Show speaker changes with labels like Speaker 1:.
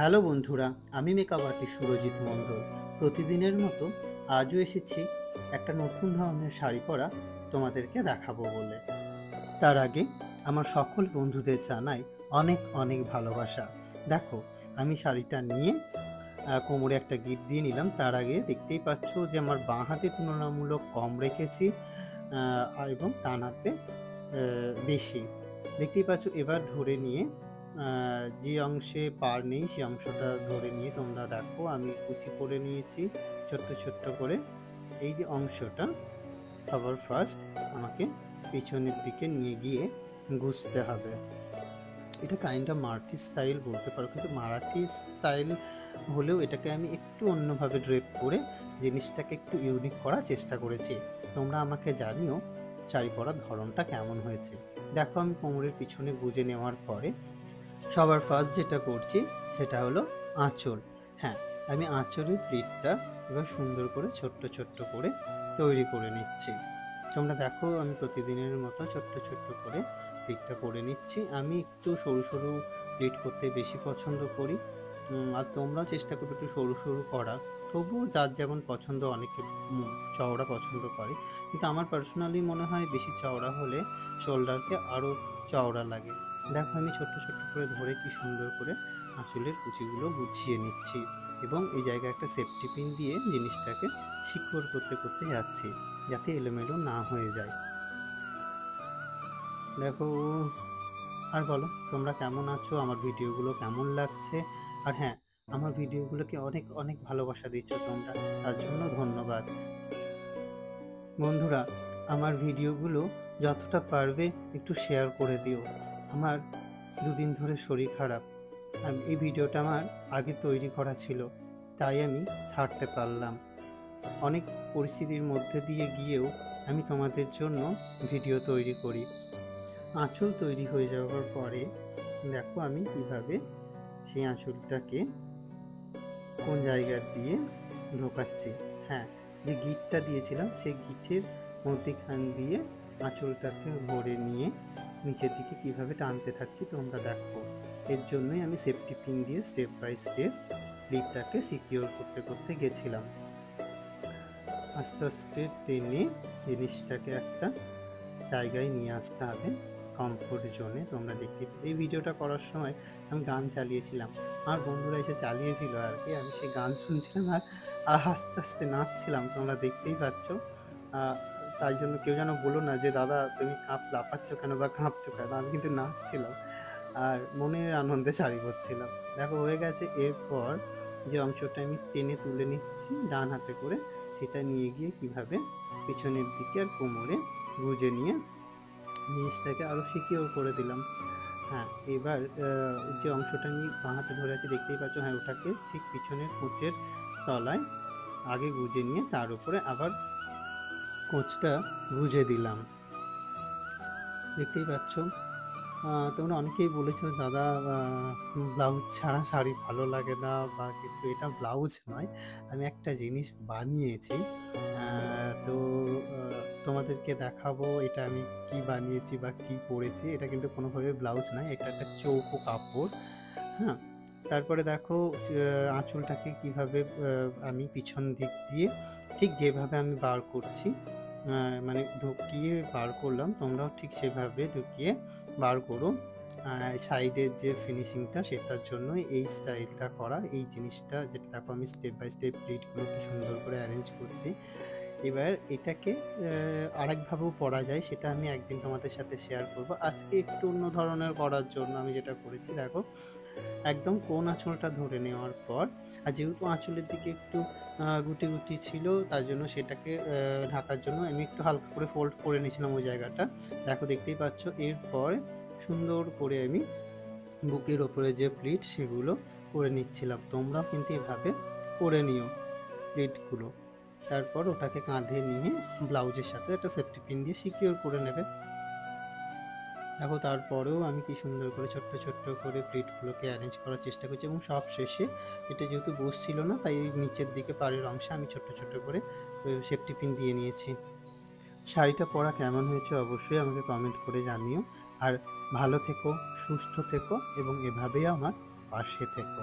Speaker 1: Hello বন্ধুরা, আমি makeup artist Surajit মণ্ডল। প্রতিদিনের মতো আজও এসেছি একটা নতুন ধরনের শাড়ি পরা তোমাদেরকে দেখাবো বলে। তার আগে আমার সকল বন্ধুদের জানাই অনেক অনেক ভালোবাসা। দেখো, আমি শাড়িটা নিয়ে কোমরে একটা গিঁট দিয়ে নিলাম। তার আগে দেখতেই পাচ্ছ যে আমার বাঁ হাতে তুলনামূলক কম রেখেছি এবং ডান হাতে বেশি। দেখতেই পাচ্ছ। এবার ধরে নিয়ে যে অংশে পার নেই সে অংশটা ধরে নিয়ে তোমরা দেখো আমি কুচি করে নিয়েছি ছোট্ট ছোট্ট করে। এই যে অংশটা সবার ফার্স্ট আমাকে পিছনের দিকে নিয়ে গিয়ে গুছতে হবে। এটা কাইন্ড অফ মারাঠি স্টাইল বলতে পারো, কিন্তু মারাঠি স্টাইল হলেও এটাকে আমি একটু অন্যভাবে ড্রেপ করে জিনিসটাকে একটু ইউনিক করার চেষ্টা করেছি। তোমরা আমাকে জানিও শাড়ি পরার ধরনটা কেমন হয়েছে। দেখো, আমি কোমরের পিছনে গুজে নেওয়ার পরে সবার ফার্স্ট যেটা করছি সেটা হলো আঁচল। হ্যাঁ, আমি আঁচলের প্লিটটা এবার সুন্দর করে ছোট্ট ছোট্ট করে তৈরি করে নিচ্ছি। তোমরা দেখো, আমি প্রতিদিনের মতো ছোট্ট ছোট্ট করে প্লিটটা করে নিচ্ছি। আমি একটু সরু সরু প্লিট করতে বেশি পছন্দ করি, আর তোমরাও চেষ্টা করবে একটু সরু সরু করার। তবুও যার যেমন পছন্দ, অনেকে চওড়া পছন্দ করে, কিন্তু আমার পার্সোনালি মনে হয় বেশি চওড়া হলে শোল্ডারকে আরও চওড়া লাগে। দেখো, আমি ছোট্ট ছোট্ট করে ধরে কি সুন্দর করে আঁচলের কুচিগুলো গুছিয়ে নিচ্ছি এবং এই জায়গায় একটা সেফটি পিন দিয়ে জিনিসটাকে সিকিউর করতে করতে যাচ্ছি যাতে এলোমেলো না হয়ে যায়। দেখো, আর বলো তোমরা কেমন আছো, আমার ভিডিওগুলো কেমন লাগছে? আর হ্যাঁ, আমার ভিডিওগুলোকে অনেক অনেক ভালোবাসা দিচ্ছ তোমরা, তার জন্য ধন্যবাদ। বন্ধুরা, আমার ভিডিওগুলো যতটা পারবে একটু শেয়ার করে দিও। আমার দুদিন ধরে শরীর খারাপ। এই ভিডিওটা আমার আগে তৈরি করা ছিল, তাই আমি ছাড়তে পারলাম। অনেক পরিস্থিতির মধ্যে দিয়ে গিয়েও আমি তোমাদের জন্য ভিডিও তৈরি করি। আঁচল তৈরি হয়ে যাওয়ার পরে দেখো আমি কিভাবে সেই আঁচলটাকে কোন জায়গা দিয়ে ঢোকাচ্ছি। হ্যাঁ, যে গিঁটটা দিয়েছিলাম সেই গিঁটের মধ্যেখান দিয়ে আঁচলটাকে ভরে নিয়ে নিচের দিকে কিভাবে টানতে থাকছি তোমরা দেখো। এর জন্যই আমি সেফটি পিন দিয়ে স্টেপ বাই স্টেপ প্লিটটাকে সিকিউর করতে করতে গেছিলাম। আস্তে আস্তে টেনে জিনিসটাকে একটা জায়গায় নিয়ে আসতে হবে, কমফোর্ট জোনে। তোমরা দেখতে এই ভিডিওটা করার সময় আমি গান চালিয়েছিলাম, আমার বন্ধুরা এসে চালিয়েছিল আর কি, আমি সেই গান শুনছিলাম আর আস্তে আস্তে নাচছিলাম, তোমরা দেখতেই পাচ্ছ। তাই জন্য কেউ যেন বলো না যে দাদা তুমি লাফাচ্ছ কেন বা কাঁপছো কেন, আমি কিন্তু নাচছিলাম আর মনের আনন্দে শাড়ি পরছিলাম। দেখো হয়ে গেছে। এরপর যে অংশটা আমি টেনে তুলে নিচ্ছি ডান হাতে করে, সেটা নিয়ে গিয়ে কিভাবে পিছনের দিকে আর কোমরে গুজে নিয়ে জিনিসটাকে আরও সিকিউর করে দিলাম। হ্যাঁ, এবার যে অংশটা আমি বাঁ হাতে ধরে আছি দেখতেই পাচ্ছ, হ্যাঁ ওটাকে ঠিক পিছনের কোঁচের তলায় আগে গুজে নিয়ে তার উপরে আবার কোঁচটা গুজে দিলাম। দেখতেই পাচ্ছ। তোমরা অনেকেই বলেছো দাদা ব্লাউজ ছাড়া শাড়ি ভালো লাগে না বা কিছু। এটা ব্লাউজ নয়, আমি একটা জিনিস বানিয়েছি, তো তোমাদেরকে দেখাবো এটা আমি কি বানিয়েছি বা কি পরেছি। এটা কিন্তু কোনোভাবে ব্লাউজ নয়, এটা একটা চৌকো কাপড়। হ্যাঁ, তারপরে দেখো আঁচলটাকে কিভাবে আমি পিছন দিক দিয়ে ঠিক যেভাবে আমি বার করছি, মানে ঢুকিয়ে বার করলাম, তোমরাও ঠিক সেভাবে ঢুকিয়ে বার করো। সাইডের যে ফিনিশিংটা সেটার জন্য এই স্টাইলটা করা। এই জিনিসটা যেটা দেখো আমি স্টেপ বাই স্টেপ প্লিটগুলো কি সুন্দর করে অ্যারেঞ্জ করছি। এবার এটাকে আরেকভাবেও পরা যায়, সেটা আমি একদিন তোমাদের সাথে শেয়ার করব। আজকে একটু অন্য ধরনের করার জন্য আমি যেটা করেছি দেখো, একদম কোন আঁচলটা ধরে নেওয়ার পর, আর যেহেতু আঁচলের দিকে একটু গুটি গুটি ছিল তার জন্য সেটাকে ঢাকার জন্য আমি একটু হালকা করে ফোল্ড করে নিয়েছিলাম ওই জায়গাটা। দেখো দেখতেই পাচ্ছ। এরপর সুন্দর করে আমি বুকের ওপরে যে প্লিট সেগুলো করে নিচ্ছিলাম। তোমরাও কিন্তু এভাবে করে নিও প্লিটগুলো। তারপর ওটাকে কাঁধে নিয়ে ব্লাউজের সাথে একটা সেফটি পিন দিয়ে সিকিউর করে নেবে। দেখো, তারপরেও আমি কি সুন্দর করে ছোট্ট ছোট্ট করে প্লিটগুলোকে অ্যারেঞ্জ করার চেষ্টা করছি এবং সব শেষে এটা যেহেতু বসছিল না তাই নিচের দিকে পাড়ের অংশে আমি ছোট্ট ছোট্ট করে সেফটি পিন দিয়ে নিয়েছি। শাড়িটা পরা কেমন হয়েছে অবশ্যই আমাকে কমেন্ট করে জানিও। আর ভালো থেকো, সুস্থ থেকো এবং এভাবেই আমার পাশে থেকো।